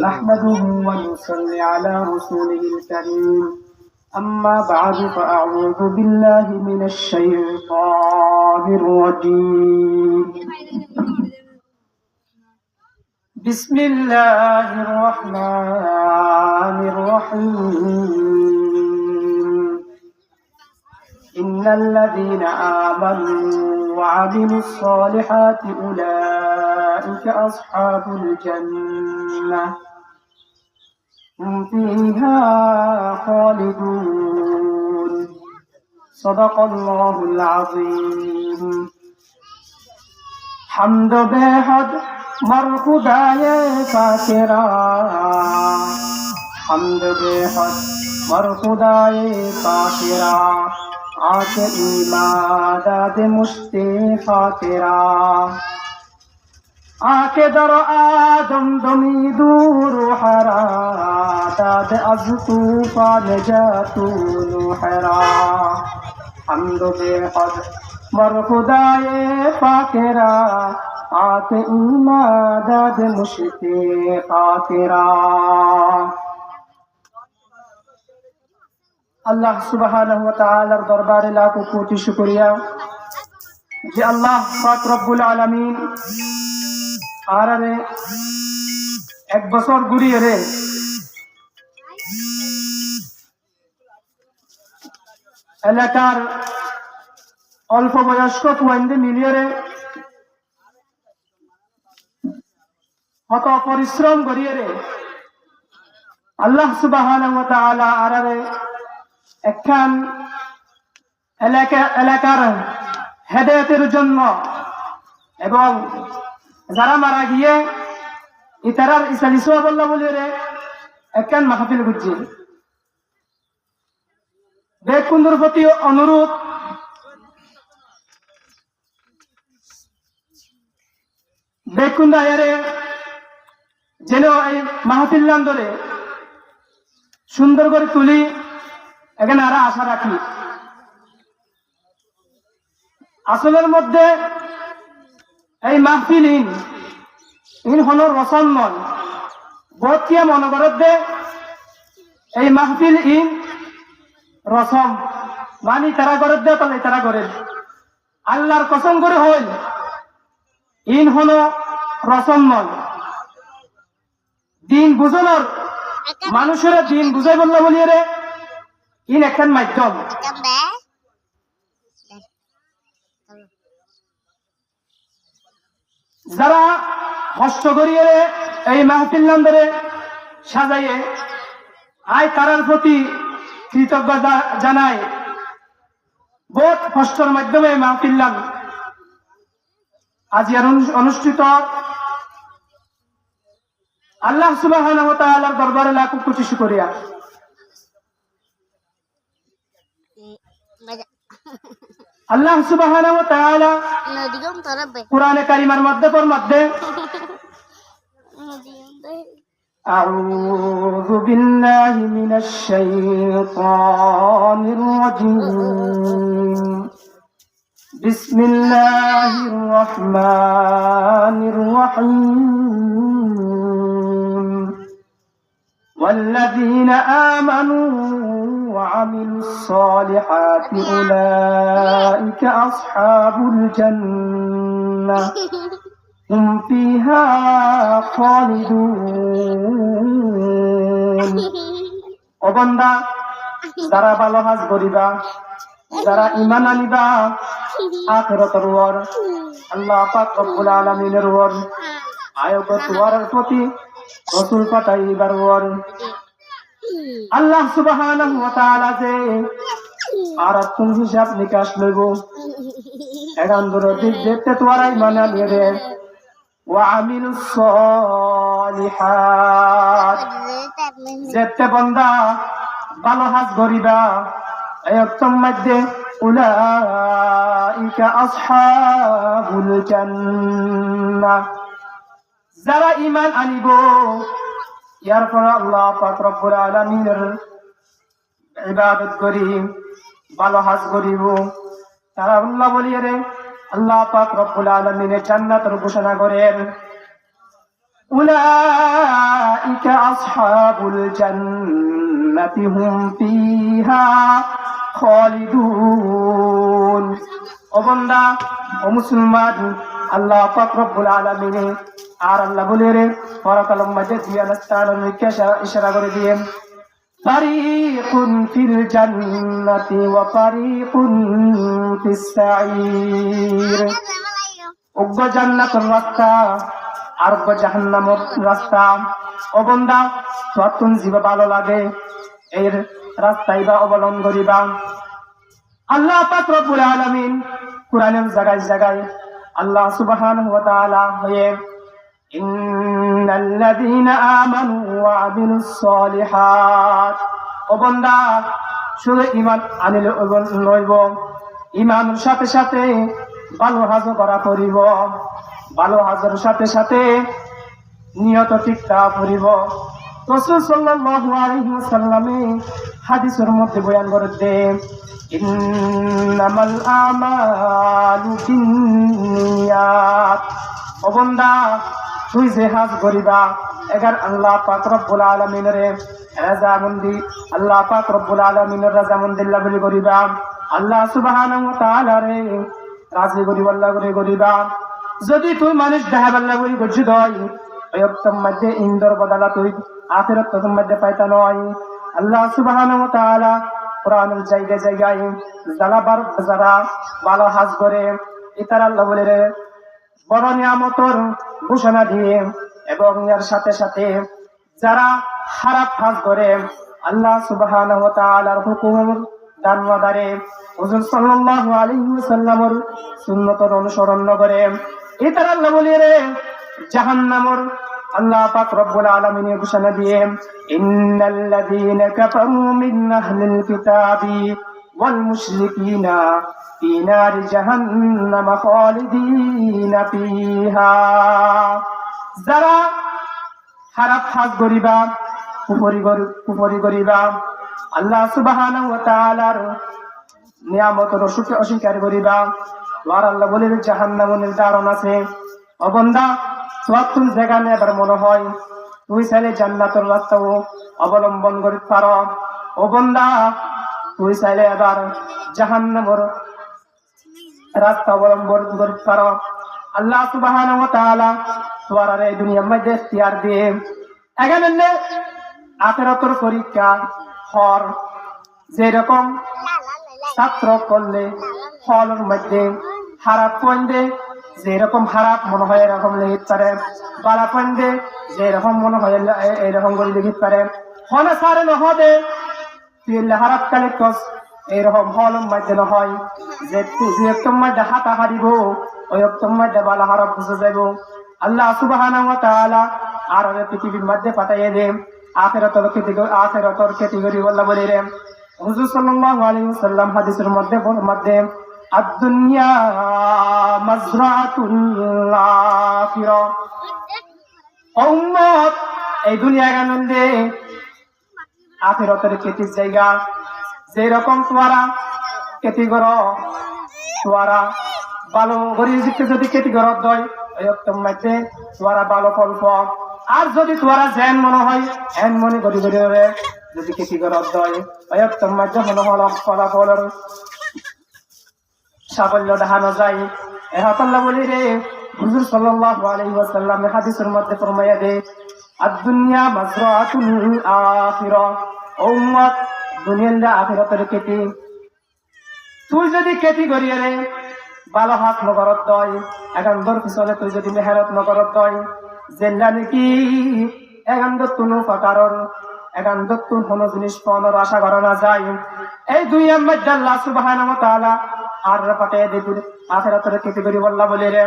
نحمده ونصلي على رسوله الكريم أما بعد فأعوذ بالله من الشيطان الرجيم بسم الله الرحمن الرحيم إن الذين آمنوا وعملوا الصالحات أولئك أصحاب الجنة هم فيها خالدون صدق الله العظيم حمد बेहद मरखुदाए फातिरा حمد बेहद मरखुदाए फातिरा आके इमादत मुश्ते फातिरा आके दर आदम दमी दूर हरा दाद अज तूफान जातू हरा हमद बेहद मरखुदाए फातिरा आके इमादत मुश्ते फातिरा আল্লাহ সুবহানাহু ওয়া তাআলার দরবারে লাখো কোটি শুকরিয়া যে আল্লাহ পাক রব্বুল আলামিন আরারে এক বছর ঘুরিয়ে রে এলাকার অল্প বয়স্ক ফুয়াইন্দে মিলিয়ে রে কত পরিশ্রম করিয়ে রে আল্লাহ সুবহানাহু ওয়া তাআলা আরারে একখান এলাকার হেদায়েতের জন্য এবং যারা মারা গিয়ে ইতারার ইসলামী সোয়াবল্লাহ বলিয়ে একখান মাহফিল করছে বেকুন্দুর প্রতি অনুরোধ বেকুন্দ আয়ারে যেন এই মাহফিল ধরে সুন্দর করে তুলি এখানে আরো আশা রাখি আসলের মধ্যে এই মাহফিল ইন হল রসম নয় বোধকিয়া মনোগরত দে এই মাহফিল রসম মানি তারা গরত দে তাহলে তারা করে আল্লাহর কসম করে হইল ইন হল রসম নয় দিন বুঝানোর মানুষের দিন বুঝাই বললো বলিয়ে রে ইন একখান মাধ্যম যারা কষ্ট করিয়ে এই মাহফিল নামে সাজাইয়ে আয় তারার প্রতি কৃতজ্ঞতা জানায় বহুত কষ্টের মাধ্যমে মাহফিল নাম আজ অনুষ্ঠিত আল্লাহ সুবহানাহু ওয়া তাআলার দরবারে লাখো কোটি শুকরিয়া আল্লাহ সুবহানাহু ওয়া তাআলা কুরআনে কারীমের মধ্যে আউযু বিল্লাহি মিনাশ শাইতানির রাজীম বিসমিল্লাহির রাহমানির রাহিম والذين آمنوا وعملوا الصالحات أولئك أصحاب الجنة هم فيها خالدون ও বান্দা যারা ভালো কাজ করিবা যারা ঈমান আনিবা আখিরাতের ওর আল্লাহ পাক রব্বুল আলামিনের ওর আয়াত ওয়ারের প্রতি রাসূল পাঠাইবার ওর আল্লাহ সুবহানাহু ওয়া তাআলা যে আর তুমি হিসাব নিকাশ লইব এখান ধরে দেখতে তোরাই মানা নিয়ে ওয়া আমিলুস সালিহাত যেতে বান্দা ভালো কাজ করিবা এরকম মধ্যে উলাইকা আসহাবুল জান্নাহ যারা ঈমান আনিব ইয়ার পর আল্লাহ পাক রব্বুল আলামিনের ইবাদত করি ভালো কাজ করিব তারা আল্লাহ বলিয়ে রে আল্লাহ পাক রব্বুল আলামিনের জান্নাতের ঘোষণা করেন উলাইকা আসহাবুল জান্নাতি হুম ফিহা খালিদুন। ও বান্দা, ও মুসলমান, আল্লাহ পাক রব্বুল আলামিন আর আল্লাহ বলে রে পরকালের মধ্যে ইশারা করে দিয়ে ফারিকুন ফিল জান্নাতি ওয়া ফারিকুন ফিস সাঈর। উগ্র জান্নাতের রাস্তা আর উগ্র জাহান্নামের রাস্তা। ও বান্দা, তোর জীবে ভালো লাগে এর রাস্তাই বা অবলম্বন করিবা। আল্লাহ পাক রব্বুল আলামিন কুরআনের জায়গায় জায়গায় আল্লাহ সুবহানাহু ওয়া তাআলা হয়ে ইন্নাল্লাযীনা আমানু ওয়া আমিলুস সলিহাত। ও বান্দা, শুধু ঈমান আনিলে নইব, ঈমানের সাথে সাথে ভালো কাজ করা করিব, ভালো কাজের সাথে সাথে নিয়ত ঠিকঠাক করিব। রাসূল সাল্লাল্লাহু আলাইহি ওয়াসাল্লামে হাদিসের মধ্যে বয়ান করেছে ইন্নামাল আমালু বিন্নিয়াত। ও বান্দা, তুই যে কাজ করিবা এগার আল্লাহ পাক রব্বুল আলামিনের রাজামন্দি, আল্লাহ পাক রব্বুল আলামিনের রাজামন্দি লাভলি করিবা, আল্লাহ সুবহানাহু ওয়া তাআলা রে রাজি করিবা, আল্লাহ করে করিবা। যদি তুই মানুষ দেখাবাল্লা করি করছি দই ওই অক্তম মধ্যে ইন্দর বদলা তুই আখিরাত তোর মধ্যে পাইতা নয়। আল্লাহ সুবহানাহু ওয়া তাআলা কোরআনের জায়গায় জায়গায় যারা ভালো কাজ করে ইতার আল্লাহ বলে রে বড় নিয়ামতের ঘোষণা দিয়ে, এবং এর সাথে সাথে যারা খারাপ কাজ করে আল্লাহ সুবহানাহু ওয়া তাআলার হুকুম দানওয়াদারে হুজুর সাল্লাল্লাহু আলাইহি ওয়াসাল্লামের সুন্নতের অনুসরণ করে ইতার আল্লাহ বলে রে জাহান্নামের আল্লাহ পাক রব্বুল আলামিন ঘোষণা দিয়ে ইন্নাল্লাযীনা কাফারু মিন আহলিল কিতাবি ওয়াল মুশরিকিনা ফি নারি জাহান্নাম খালিদিনা ফিহা। যারা খারাপ কাজ করিবা, কুফরি করিবা, আল্লাহ সুবহানাহু ওয়া তাআলার নিয়ামতের অস্বীকার করিবা, আর আল্লাহ বলে জাহান্নামের নির্ধারণ আছে। ও বান্দা, তোর যেখানে এবার মনে হয় তুই চাইলে জান্নাতের রাস্তাও অবলম্বন করতে পারো। ও বান্দা, তুই চাইলে এবার জাহান্নামের রাস্তা অবলম্বন করতে পারো। আল্লাহ সুবহানাহু ওয়া তাআলা তোমার এই দুনিয়ার মধ্যে ইখতিয়ার দিয়ে এখানে আখিরাতের পরীক্ষা হর যেরকম ছাত্র করলে ফলের মধ্যে খারাপ পয়েন্টে যেরকম খারাপ মনে হয় এরকম লিখিত পারে, বালা পয়েন্টে যেরকম মনে হয় এরকম করে লিখিত পারে। হলে সারে নহদে তুই খারাপ কালে এইরকম ফলের মধ্যে নহয় যে তুই একদম মধ্যে হাতা হারিব ওই একদম মধ্যে বালা খারাপ বুঝে যাইব। আল্লাহ সুবহানাহু ওয়া তাআলা আর পৃথিবীর মধ্যে পাঠাইয়ে দে আখিরাতের ক্যাটেগরি বলা বলে রে হুজুর সাল্লাল্লাহু আলাইহি ওয়াসাল্লাম হাদিসের মধ্যে আদ-দুনিয়া মাযরাআতুল আখিরা। উম্মত, এই দুনিয়া আনন্দে আখিরাতের ক্ষতির জায়গা। যেরকম তোমরা ক্ষতি করো, তোমরা ভালো করে যদি ক্ষতি করো দয় ওই মধ্যে তোমরা ভালো ফল পাও। আর যদি তোমরা যেন মনে হয় এন মনে করি যদি ক্ষতি করো দয় ওই মধ্যে মনে হল ফলাফলের সাফল্য দেখানো যায়। আল্লাহ বলি রে হুজুর সাল্লাল্লাহু আলাইহি ওয়াসাল্লাম হাদিসের মধ্যে ফরমাইয়া দে আদ-দুনিয়া মাযরাআতুল আখিরা। উম্মত, দুনিয়ার আখিরাতের ক্ষতি। তুই যদি ক্ষতি করিয়ে রে ভালো হাত নগরত দয় এখন তোর পিছনে তুই যদি মেহনত নগরত দয় জেলা নাকি এখন কোনো প্রকারের এখন কোনো জিনিস পাওয়ানোর আশা করা না যায়। এই দুই মধ্যে আল্লাহ সুবহানাহু ওয়া তাআলা আর পাঠিয়ে দিবি আখিরাতের ক্ষতি বল্লা বলে রে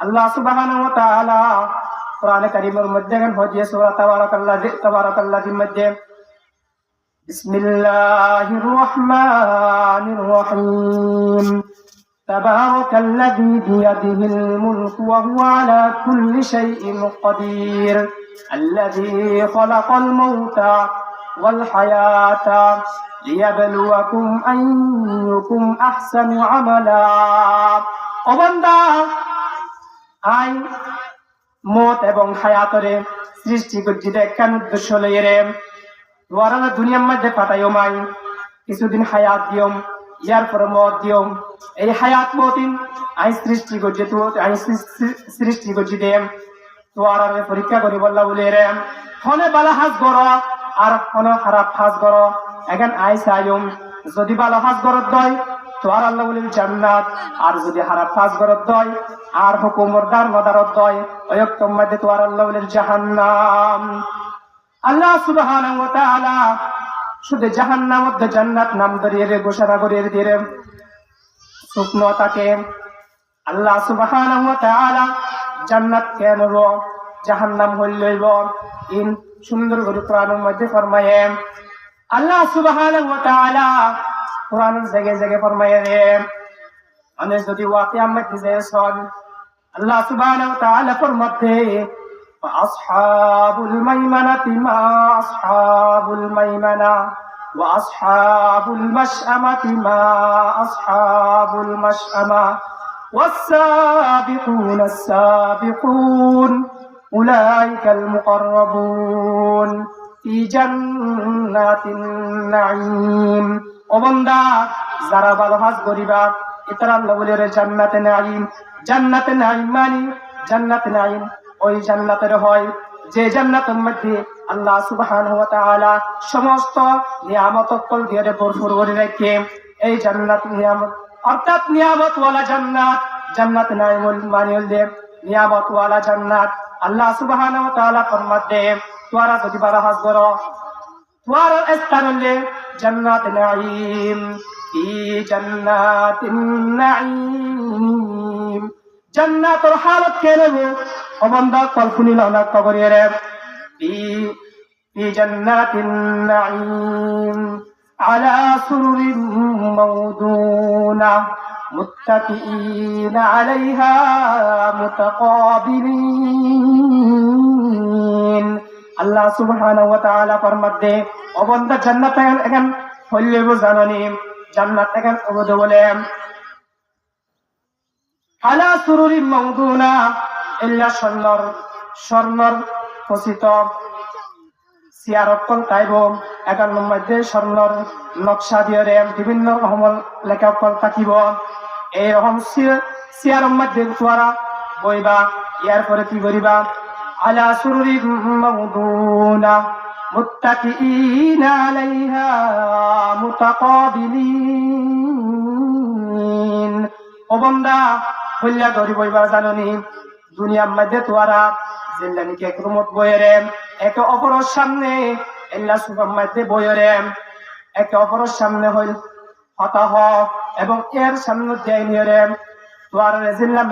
আল্লাহ সুবহানাহু ওয়া তাআলা কোরআনে কারীমের মধ্যে হয়ে সূরা তাবারাকাল্লাহর মধ্যে বিসমিল্লাহির রহমানির রহিম তাবারাকাল্লাযী বিয়াদিহিল মুলকু ওয়া হুয়া আলা কুল্লি শাইইন কাদির আল্লাযী খালাকাল মাউতা ওয়াল হায়াতা লিয়াবলুয়াকুম আইয়ুকুম আহসানু আমালা। ও বান্দা, আই মত এবং হায়াতরে সৃষ্টি করছি একখান উদ্দেশ্য লইয়ে রে তোরা দুনিয়ার মধ্যে পাঠাইও মাই কিছুদিন হায়াত দিও ইয়ার পরে মত দিও এই হায়াত মতিন আই সৃষ্টি করছি তো আই সৃষ্টি করছি দে তোরা পরীক্ষা করি বললা বলে রে হনে বালা হাজ গর আর হনে খারাপ হাজ গর এখন আই চাইম যদি বালা হাজ গরত দয় তোর আল্লাহ বলে জান্নাত আর যদি খারাপ হাজ গরত দয় আর হুকুমর দার মদারত দয় ওয়ক্তম মধ্যে তোর আল্লাহ বলে জাহান্নাম আল্লাহ সুবহানাহু ওয়া তাআলা শুধু জাহান্নাম মধ্যে জান্নাত নাম ধরিয়ে রে ঘোষণা করিয়ে দিয়ে শুকনো তাকে আল্লাহ সুবহানাহু ওয়া তাআলা জান্নাত কেন রো জাহান্নাম হইলইব ইন সুন্দর করে কোরআনের মধ্যে ফরমায়ে আল্লাহ সুবহানাহু ওয়া তাআলা কোরআনের জায়গায় জায়গায় ফরমায়ে রে আমি যদি ওয়াকিয়া মধ্যে যাইছন আল্লাহ সুবহানাহু ওয়া তাআলা ফরমাতে আসহাবুল মাইমানাতি মা আসহাবুল মাইমানা ওয়া আসহাবুল মাশআমাতি মা আসহাবুল মাশআমা والسابقون السابقون أولئك المقربون في جنات النعيم وبندا যারা ভালো কাজ করিবা এটার আল্লাহ বলে রে জান্নাতে নাঈম মানে জান্নাতে নাঈম ওই জান্নাতের হয় যে জান্নাতের মধ্যে আল্লাহ সুবহানাহু ওয়া তাআলা সমস্ত নিয়ামত কল দিয়ে ভরপুর করে রাখে এই জান্নাত নিয়ামত অর্থাৎ নিয়ামত ওয়ালা জান্নাত জান্নাত নাঈমুল মানিউল দে নিয়ামত ওয়ালা জান্নাত আল্লাহ সুবহানাহু ওয়া তাআলা ফরমাতে তোরা যদি বারা হাজ করো তোরা স্থানলে জান্নাত নাঈম ফি জান্নাতিন নাঈম জান্নাতের হালত কেনবো অবন্দা কল্পনি লানা কবরিয়ে রে ফি জান্নাতিন নাঈম আলা সুরুরিন মাওদুনা মুত্তাকিইনা আলাইহা মুতাকাবিলিন আল্লাহ সুবহানাহু ওয়া তাআলা ফরমাতে অবন্দা জান্নাত এখন হইলেব জানানি জান্নাত এখন ওবদে বলে আলা সুরুরিন মাওদুনা ইল্লা স্বর্ণর খচিত চেয়ারকল তাইব এখন মধ্যে স্বর্ণর নকশা দিয়ে বিভিন্ন রকমের লেখাকল থাকিব এইরকম চেয়ারের মধ্যে তোরা বইবা ইয়ার পরে কি করিবা আলা সুরুরিন মাওদুনা মুত্তাকিইনা আলাইহা মুতাকাবিলিন ও বান্দা হইলা ধরি বইবা জাননি দুনিয়ার মধ্যে তোরা জিন্দানিকে একরমত বইরে একে অপরের সামনে আল্লাহ সুবহানাহু মধ্যে বইরে একে অপরের সামনে হইল হতাহ এবং এর সামনে দেয় নিয়ে তোর জিল্লা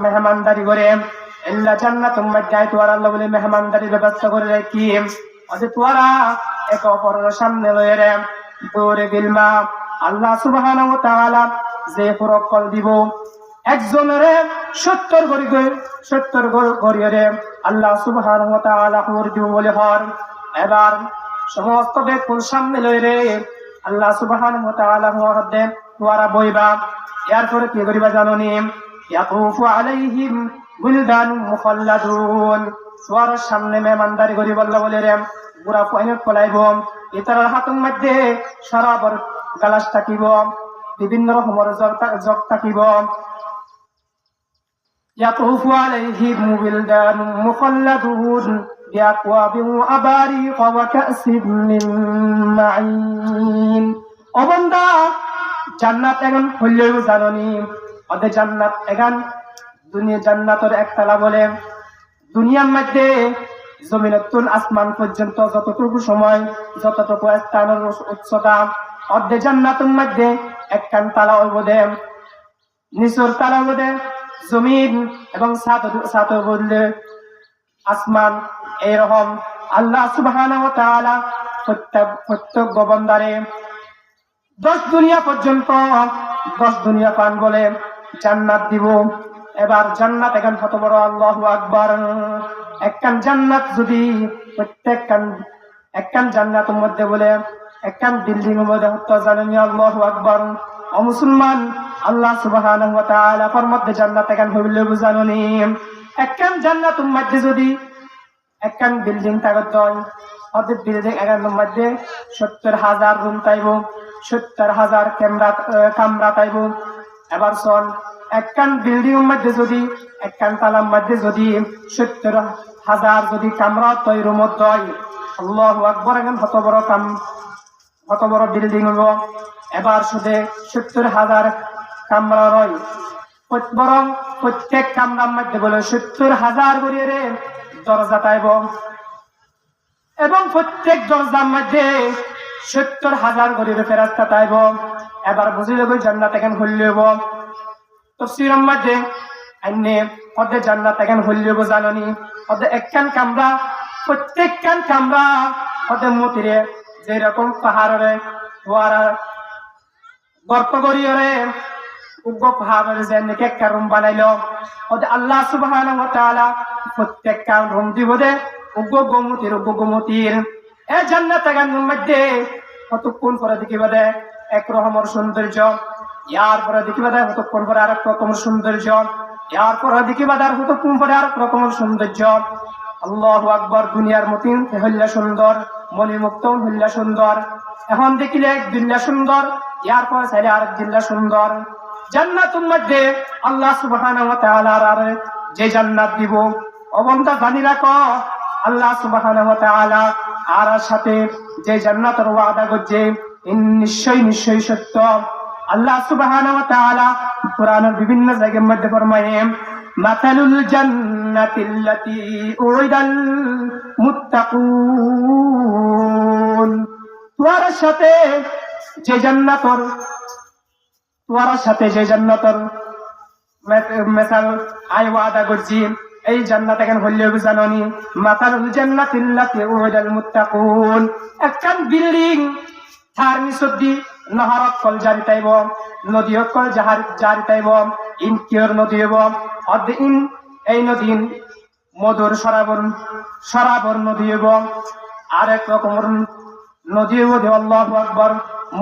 মেহমানদারি করে আল্লাহ জান্নাতুল মধ্যে তোর আল্লাহ বলে মেহমানদারি ব্যবস্থা করে রাখি অথচ তোরা একে অপরের সামনে লয়ে তোরে গিলমা আল্লাহ সুবহানাহু ওয়া তাআলা যে পুরস্কার দিব একজনের 70 গড়িয়ে আল্লাহ সুবহানাহু ওয়া তাআলা করে দিব বলে হর এবার সমস্ত ব্যক্তির সামনে লই রে আল্লাহ সুবহানাহু ওয়া তাআলা মরদে তোরা বইবা এর পরে কি করিবা জানোনি ইয়াতুফু আলাইহিম বুলদান মুখাল্লাদুন তোর সামনে মেহমানদারি করি বলে রে পুরা পয়নত পলাইব এটার হাতের মধ্যে শরাবর গ্লাস থাকিব বিভিন্ন রকমের জগ থাকিব ইয়াতুফু আলাইহিম বুলদান মুখাল্লাদুন বিআকওয়াবি ওয়াবারিক ওয়া কাসিম মিন মাঈন ও বান্দা জান্নাত এখন হইলেও জাননি ওদের জান্নাত এখন দুনিয়া জান্নাতের একতলা বলে দুনিয়ার মধ্যে জমিনতুল আসমান পর্যন্ত যতটুকু সময় যতটুকু স্থানের উচ্চতা অর্ধে জান্নাতের মধ্যে একখান তালা বলে নিচুর তালা বলে জমিন এবং সাত বললে আসমান এইরকম আল্লাহ সুবহানাহু ওয়া তাআলা প্রত্যেক বান্দারে 10 দুনিয়া পর্যন্ত 10 দুনিয়া পান বলে জান্নাত দিব এবার জান্নাত এখন কত বড় আল্লাহু আকবার একখান জান্নাত যদি একখান জান্নাতের মধ্যে বলে একখান বিল্ডিং এর মধ্যে হতো জানেন আল্লাহু আকবার ও মুসলমান আল্লাহ সুবহানাহু ওয়া তাআলা ফরমাতে জান্নাত কেন হইল বুঝানোনি একখান জান্নাতুল মধ্যে যদি একখান বিল্ডিং থাকত হয় অর্ধেক বিল্ডিং এখানের মধ্যে 70,000 রুম তাইব 70,000 কামরা তাইব এবার শোন একখান বিল্ডিং এর মধ্যে যদি একখান তালার মধ্যে যদি 70,000 যদি কামরা তৈ রুম তৈ আল্লাহু আকবার এখন কত বড় বিল্ডিং হলো এবার শুধু 70,000 কামরা রয় বরং প্রত্যেক কামরার মধ্যে বলে 70,000 করে দরজা তাইব এবং প্রত্যেক দরজার মধ্যে 70,000 করে ফেরেশতা তাইব এবার বুঝে যাবে জান্নাত এখন হইলেব তাফসীরের মধ্যে আইনে ওদের জান্নাত এখন হইলেব জাননি ওদের একখান কামরা প্রত্যেকখান কামরা ওদের মতিরে যেরকম পাহাড়ে ওয়ারা গর্ত করিয়ে উগ্র পাহাড়ের যে একটা রুম বানাইলো ওদের আল্লাহ সুবহানাহু ওয়া তাআলা প্রত্যেকটা রুম দিব দে উগ্র গোমতির এই জান্নাত এর মধ্যে কতক্ষণ পরে দেখিবা দে এক রকমের সৌন্দর্য ইয়ার পরে দেখিবা দে কতক্ষণ পরে আরেক রকমের সৌন্দর্য ইয়ার পরে দেখিবা দে কতক্ষণ পরে আরেক রকমের সৌন্দর্য আল্লাহু আকবার দুনিয়ার মতি হইলা সুন্দর মণিমুক্ত হইলা সুন্দর এখন দেখিলে এক দিল্লা সুন্দর ইয়ার পরে চাইলে আরেক দিল্লা সুন্দর জান্নাতুল মধ্যে আল্লাহ সুবহানাহু ওয়া তাআলার যে জান্নাত দিব অবন্ধা জানি রাখো আল্লাহ সুবহানাহু ওয়া তাআলা আর সাথে যে জান্নাতের ওয়াদা করছে নিশ্চয়ই সত্য আল্লাহ সুবহানাহু ওয়া তাআলা কোরআনের বিভিন্ন জায়গার মধ্যে ফরমায়েন মাতালুল জান্নাতিল্লাতী উইদাল মুত্তাকুন তোমার সাথে যে জান্নাতর মেসাল আই ওয়াদা করছি এই জান্নাত এখন হইলে জাননি মাতালুল জান্নাতিল্লাতী উইদাল মুত্তাকুন একখান বিল্ডিং তার নিচদি নহরত কল জারি তাইব নদী কল জারি তাইব ইনকিয়র নদী হব অদিন এই নদী মধুর সরাবর নদী হব আরেক রকমের নদী হব আল্লাহু আকবার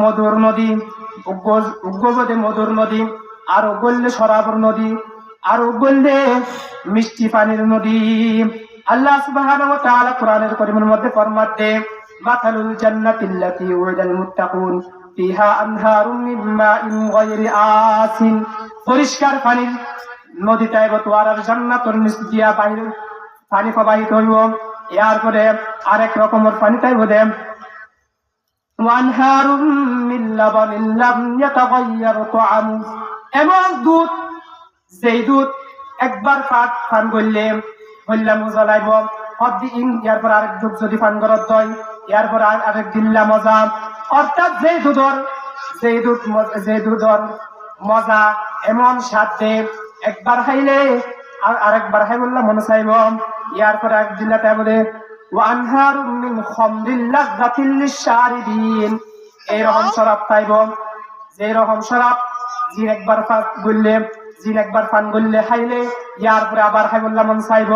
মধুর নদী উগ্গবদে মধুর নদী আর উগললে সরাবর নদী আর উগললে মিষ্টি পানির নদী আল্লাহ সুবহানাহু ওয়া তাআলা কোরআনের কারীমের মধ্যে ফরমাতে মাতালুল জান্নাতিল্লাতী উইদাল মুত্তাকুন ফিহা আনহারুম মিন মাইন গায়রি আসিন পরিষ্কার পানির নদী তাইব তোমার জান্নাতের নিচ দিয়া বাইরে পানি প্রবাহিত হইব এর পরে আরেক রকমের পানি তাইব দে ওয়ানহারুম মিন লাবানিন লাম ইয়াতাগায়্যার তাআমু এবং দুধ যেই দুধ একবার পান করলে হইলা মজা লাগব অদিন ইয়ার পর আরেক দুধ যদি পান করত হয় ইয়ার পর আরেক দিল্লা মজা অর্থাৎ যে দুধর মজা এমন সাথে একবার খাইলে আর আরেকবার খাই বললাম মনে চাইব ইয়ার পর এক দিল্লাতে বলে ওয়ানহারুম মিন খামরিল লাযযাতিল লিশশারিবিন এরকম শরাব পাইব যে রকম শরাব জিন একবার পান করলে খাইলে ইয়ার পরে আবার খাই বললাম মন চাইব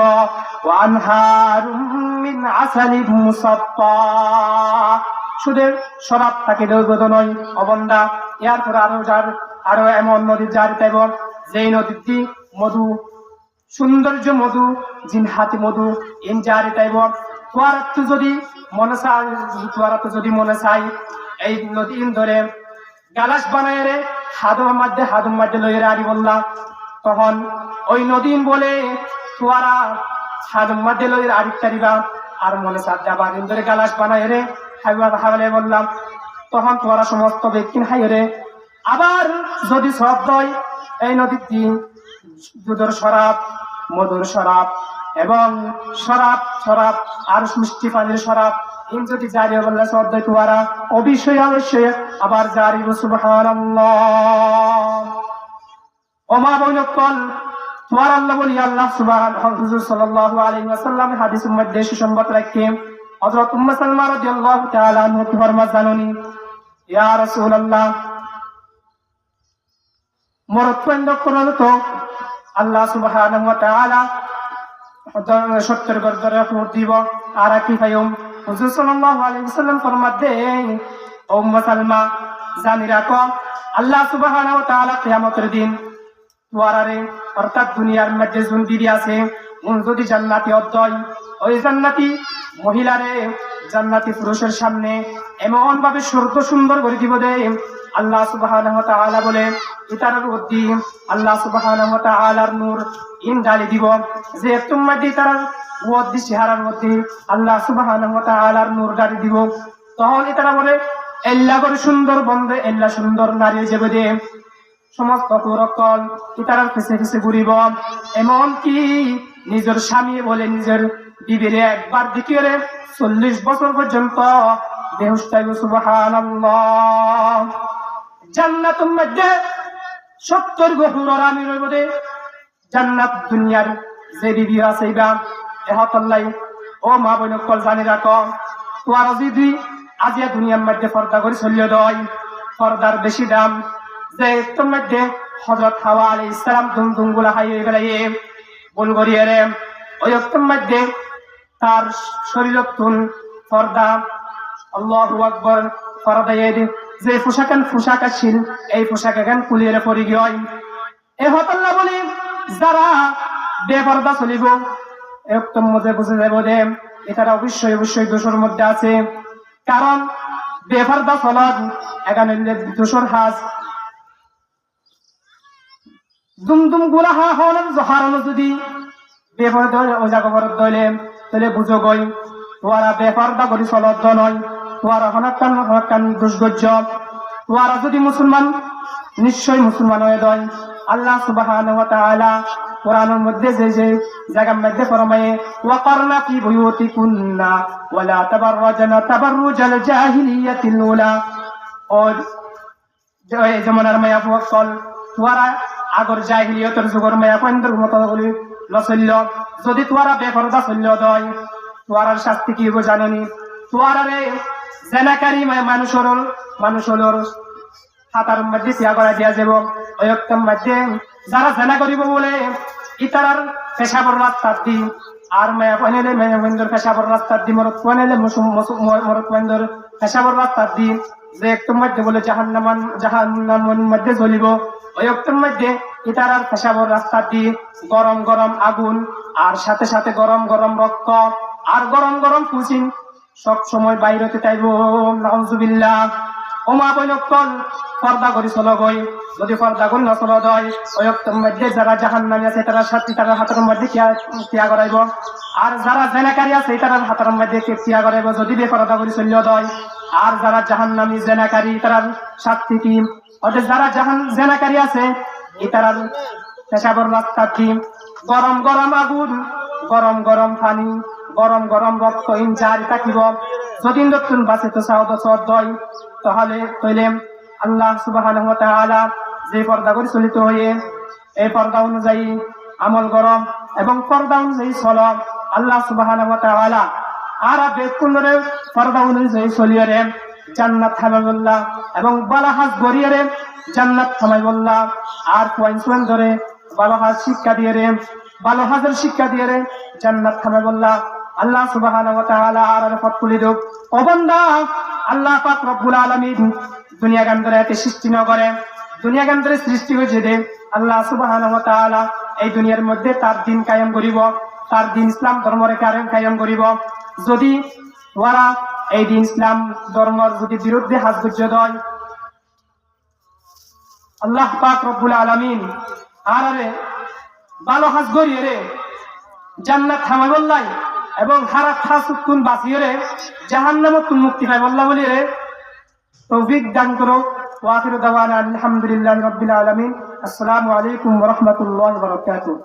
ওয়ানহারুম মিন আসালিন মুসাফফা শুধু শরাব থাকে দৈবত নয় অবন্ধা ইয়ার পরে আরো এমন নদী জারি তাইব যেই নদীটি মধু সৌন্দর্য মধু জিনহাতি মধু ইন জারি তাইব তোয়ারাত যদি মনে চাই এই নদী ধরে গালাস বানায় রে হাদুম মধ্যে লইরে আরি বললাম তখন ওই নদী বলে তোয়ারা হাদুম মধ্যে লইরে আরি তারিবা আর মনে চাচ্ছে আবার ধরে গালাস বানায় রে হাইলে বললাম তখন তোরা সমস্ত ব্যক্তি হাইরে আবার যদি সব দয় এই নদীটি দুধের শরাব মধুর শরাব এবং শরাব আর মিষ্টি পানির শরাব ইন যদি জারি বললে সব দয় তোরা অবশ্যই আবার জারি সুবহানাল্লাহ ওমা বৈনকল তোয়ার আল্লাহ বলি আল্লাহ হুজুর সাল্লাল্লাহু আলাইহি ওয়াসাল্লাম হাদিসের মধ্যে সুসংবাদ রাখে হযরত উম্মে সালমা রাদিয়াল্লাহু তাআলা আনহা কি ফরমান জানেন ইয়া রাসূলুল্লাহ মরত্বন্দ করল তো আল্লাহ সুবহানাহু ওয়া তাআলা 70 গর্দরে হুর দিব আর কি পাইম হুজুর সাল্লাল্লাহু আলাইহি ওয়াসাল্লাম ফরমাতে উম্মে সালমা জানি রাখো আল্লাহ সুবহানাহু ওয়া তাআলা কিয়ামতের দিন ওয়ারারে অর্থাৎ দুনিয়ার মধ্যে জুন দিদি আছে যদি জান্নাতি অধ্যয় ওই জান্নাতি মহিলারে জান্নাতি পুরুষের সামনে এমন ভাবে সুন্দর সুন্দর করে দিব দে আল্লাহ সুবহানাহু ওয়া তাআলা বলে ইতার মধ্যে আল্লাহ সুবহানাহু ওয়া তাআলার নূর ইন ঢালি দিব যে তোমার তার ওয়াদি চেহারার মধ্যে আল্লাহ সুবহানাহু ওয়া তাআলার নূর ঢালি দিব তখন তারা বলে এল্লা করে সুন্দর বন্ধে এল্লা সুন্দর নারী যাবে দে সমস্ত পুরকল ইতারার পিছে পিছে ঘুরিব এমন কি নিজের স্বামী বলে নিজের বিবিরে একবার দেখিয়ে 40 বছর পর্যন্ত বেহুশ থাকবে সুবহানাল্লাহ জান্নাতের মধ্যে 70 গহুর আমি রইব দে জান্নাত দুনিয়ার যে বিবি আছে ইবা এহতল্লাই ও মা বোন কল জানি রাখো তোর যদি আজিয়া দুনিয়ার মধ্যে পর্দা করে চলিয়ে দেয় পর্দার বেশি দাম যে তোর মধ্যে হযরত হাওয়া আলাইহিস সালাম দুম গুলা হাইয়ে বেড়াইয়ে বল করিয়ে রে ওই তোর মধ্যে তার শরীরতুন পর্দা আল্লাহু আকবার পর্দায়ে যে পোশাক আছিল এই পোশাক এখন কুলিয়ে পড়ি গিয়ে এ হতাল্লাহ বলি যারা বেপর্দা চলিব একদম মধ্যে বুঝে যাব দে এটারা অবশ্যই দোষের মধ্যে আছে কারণ বেপর্দা চলত এখানে দোষর হাজ দুম গুলা হওয়ার হারানো যদি বেপর্দা ওজা খবরত দইলে তাহলে বুঝো গই তোরা বেপর্দা করি চলত নয় তোরা হনাকান দুষ্গজ্য তোরা যদি মুসলমান নিশ্চয় মুসলমান হয়ে দয় আল্লাহ সুবহানাহু ওয়া তাআলা কোরআনের মধ্যে যে জায়গার মধ্যে ফরমায়ে ওয়াকারনা ফি বুয়ুতিকুন্না ওয়ালা তাবাররাজনা তাবাররুজাল জাহিলিয়াতিল উলা ও জমানার মায়া ফকল তোরা আগর জাহিলিয়তের যুগের মায়া পন্দের মতো বলি লসল্য যদি তোরা বেপরদা চল্য দয় তোরার শাস্তি কি হইব জাননি তোরারে জেনাকারী মানুষের হাতার মধ্যে ত্যাগ করা দিয়া যাব ওয়ক্তম মধ্যে যারা জেনা করিব বলে ইতারার পেশাবর রাস্তার দি আর মায়া পানিলে মায়া বন্ধুর পেশাবর রাস্তার দি মরত পানিলে মরত বন্ধুর পেশাবর রাস্তার দি যে একটুর মধ্যে বলে জাহান্নামের মধ্যে জ্বলিব ওয়ক্তম মধ্যে ইতারার পেশাবর রাস্তার দি গরম গরম আগুন আর সাথে সাথে গরম গরম রক্ত আর গরম গরম পুচিন সব সময় বাইরেতে তাইব নাউজুবিল্লাহ ওমা বৈনকল পর্দা করি চলো গই যদি পর্দা করি নচল দয় ওয়ক্তম মধ্যে যারা জাহান্নামী আছে তারা সাথী তারা হাতের মধ্যে ত্যাগ করাইব আর যারা জেনাকারী আছে তারা হাতের মধ্যে ত্যাগ করাইব যদি বেপরদা করি চল্য দয় আর যারা জাহান্নামী জেনাকারী তারা সাথী কি ওদের যারা জেনাকারী আছে তারার পেশাবর রাস্তা কি গরম গরম আগুন গরম গরম পানি গরম গরম রক্ত জারি থাকিব যদি নতুন বাঁচে তো দয় তাহলে কইলেন আল্লাহ সুবহানাহু ওয়া তাআলা যে পর্দা করে চলিত হয়ে এই পর্দা অনুযায়ী আমল গরম এবং পর্দা অনুযায়ী চল আল্লাহ সুবহানাহু ওয়া তাআলা আর বেকুলরে পর্দা অনুযায়ী চলিয়ে রে জান্নাত থামাইবল্লাহ এবং বালাহাজ গড়িয়ে রে জান্নাত থামাইবল্লাহ আর পয়েন্ট ধরে বালাহাজ শিক্ষা দিয়ে রে বালাহাজের শিক্ষা দিয়ে রে জান্নাত থামাইবল্লাহ আল্লাহ সুবহানাহু ওয়া তাআলা আর পথ খুলে দেব ও বান্দা আল্লাহ পাক রব্বুল আলামিন দুনিয়া গান্ডরে এত সৃষ্টি ন করে দুনিয়া গান্ডরে সৃষ্টি হয়েছে দে আল্লাহ সুবহানাহু ওয়া তাআলা এই দুনিয়ার মধ্যে তার দিন কায়েম করিব তার দিন ইসলাম ধর্মরে কায়েম করিব যদি ওরা এই দিন ইসলাম ধর্মের যদি বিরুদ্ধে হাত গুজ্জ দেয় আল্লাহ পাক রব্বুল আলামিন আরে ভালো হাত গড়িয়ে রে জান্নাত থামাইবল্লাই এবং খারাপ খাসুকুন বাঁচিয়ে রে জাহান্নামত মুক্তি পাইবল্লা বলি রে তৌফিক দান করো ওয়া আখিরু দাওয়ানা আলহামদুলিল্লাহি রাব্বিল আলামিন আসসালামু আলাইকুম ওয়া রাহমাতুল্লাহি ওয়া বারাকাতুহু